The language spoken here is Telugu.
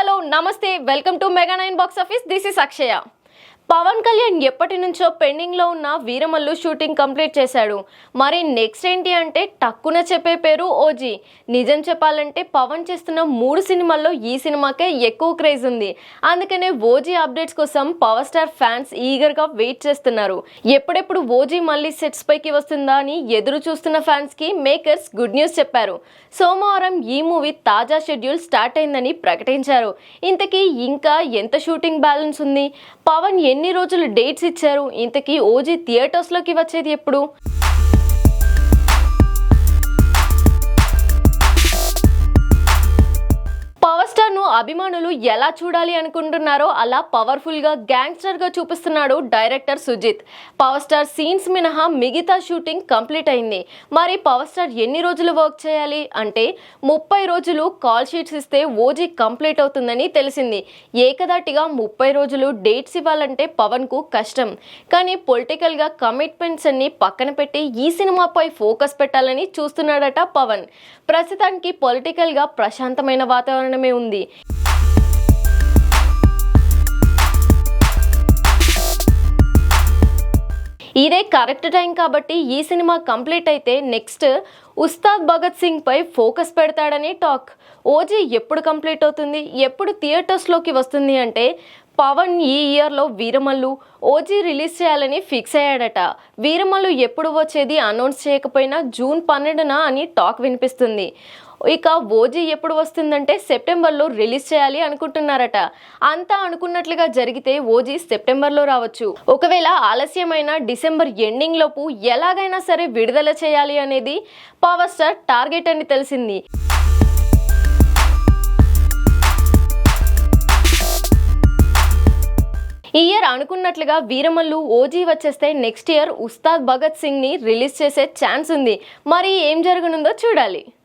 హలో నమస్తే welcome to mega 9 box office. This is Akshaya. Pawan Kalyan ఎప్పటి నుంచో పెండింగ్లో ఉన్న వీరమల్లు షూటింగ్ కంప్లీట్ చేశాడు. మరి నెక్స్ట్ ఏంటి అంటే టక్కున చెప్పే పేరు ఓజీ. నిజం చెప్పాలంటే పవన్ చేస్తున్న 3 సినిమాల్లో ఈ సినిమాకే ఎక్కువ క్రేజ్ ఉంది. అందుకనే ఓజీ అప్డేట్స్ కోసం పవర్ స్టార్ ఫ్యాన్స్ ఈగర్గా వెయిట్ చేస్తున్నారు. ఎప్పుడెప్పుడు ఓజీ మళ్ళీ సెట్స్ పైకి వస్తుందా అని ఎదురు చూస్తున్న ఫ్యాన్స్కి మేకర్స్ గుడ్ న్యూస్ చెప్పారు. సోమవారం ఈ మూవీ తాజా షెడ్యూల్ స్టార్ట్ అయిందని ప్రకటించారు. ఇంతకీ ఇంకా ఎంత షూటింగ్ బ్యాలెన్స్ ఉంది? పవన్ ఎన్ని రోజులు డేట్స్ ఇచ్చారు? ఇంతకీ ఓజీ థియేటర్స్లోకి వచ్చేది ఎప్పుడు? పవర్ స్టార్ ను అభిమానులు ఎలా చూడాలి అనుకుంటున్నారో అలా పవర్ఫుల్ గా గ్యాంగ్స్టర్ గా చూపిస్తున్నాడు director Sujeeth. Power star scenes మినహా మిగతా షూటింగ్ కంప్లీట్ అయింది. మరి పవర్ స్టార్ ఎన్ని రోజులు వర్క్ చేయాలి అంటే 30 రోజులు కాల్ షీట్స్ ఇస్తే ఓజీ కంప్లీట్ అవుతుందని తెలిసింది. ఏకదాటిగా 30 రోజులు డేట్స్ ఇవ్వాలంటే పవన్ కు కష్టం. కానీ పొలిటికల్ గా కమిట్మెంట్స్ అన్ని పక్కన పెట్టి ఈ సినిమాపై ఫోకస్ పెట్టాలని చూస్తున్నాడట పవన్. ప్రస్తుతానికి పొలిటికల్ గా ప్రశాంతమైన వాతావరణమే ఉంది. ఇదే కరెక్ట్ టైం కాబట్టి ఈ సినిమా కంప్లీట్ అయితే నెక్స్ట్ ఉస్తాద్ భగత్ సింగ్ పై ఫోకస్ పెడతాడని టాక్. ఓజీ ఎప్పుడు కంప్లీట్ అవుతుంది, ఎప్పుడు థియేటర్స్లోకి వస్తుంది అంటే పవన్ ఈ ఇయర్లో వీరమల్లు, ఓజీ రిలీజ్ చేయాలని ఫిక్స్ అయ్యాడట. వీరమల్లు ఎప్పుడు వచ్చేది అనౌన్స్ చేయకపోయినా జూన్ 12న అని టాక్ వినిపిస్తుంది. ఇక ఓజీ ఎప్పుడు వస్తుందంటే సెప్టెంబర్లో రిలీజ్ చేయాలి అనుకుంటున్నారట. అంతా అనుకున్నట్లుగా జరిగితే ఓజీ సెప్టెంబర్లో రావచ్చు. ఒకవేళ ఆలస్యమైన డిసెంబర్ ఎండింగ్ లోపు ఎలాగైనా సరే విడుదల చేయాలి అనేది పవర్ స్టార్ టార్గెట్ అని తెలిసింది. ఈ ఇయర్ అనుకున్నట్లుగా వీరమల్లు, ఓజీ వచ్చేస్తే నెక్స్ట్ ఇయర్ ఉస్తాద్ భగత్ సింగ్ ని రిలీజ్ చేసే ఛాన్స్ ఉంది. మరి ఏం జరగనుందో చూడాలి.